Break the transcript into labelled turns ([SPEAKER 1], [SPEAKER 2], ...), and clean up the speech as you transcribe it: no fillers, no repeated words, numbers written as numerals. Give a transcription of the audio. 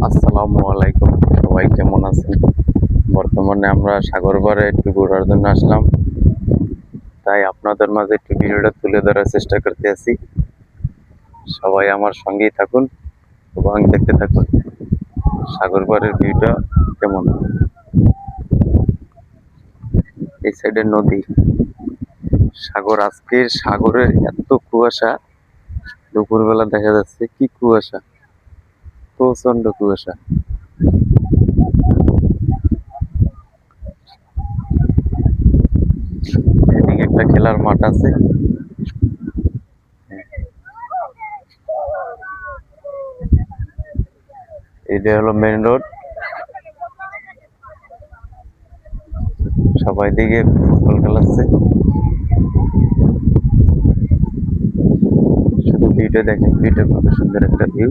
[SPEAKER 1] আসসালামু আলাইকুম, সবাই কেমন আছেন? বর্তমানে আমরা সাগর পাড়ে একটু ঘোরার জন্য আসলাম, তাই আপনাদের মাঝে একটু ভিডিওটা তুলে ধরার চেষ্টা করতে আছি। সবাই আমার সঙ্গেই থাকুন এবং দেখতে থাকুন সাগর পাড়ের ভিউটা কেমন। এই সাইডে নদী, সাগর। আজকের সাগরের এত কুয়াশা, দুপুরবেলা দেখা যাচ্ছে কি কুয়াশা, প্রচন্ড কুয়াশা। এদিকে একটা খেলার মাঠ আছে। এটা হলো মেইন রোড। সবাই দিকে ফুটবল খেলাচ্ছে। শুধু ভিউটা দেখেন, ভিউটা কত সুন্দর একটা ভিউ।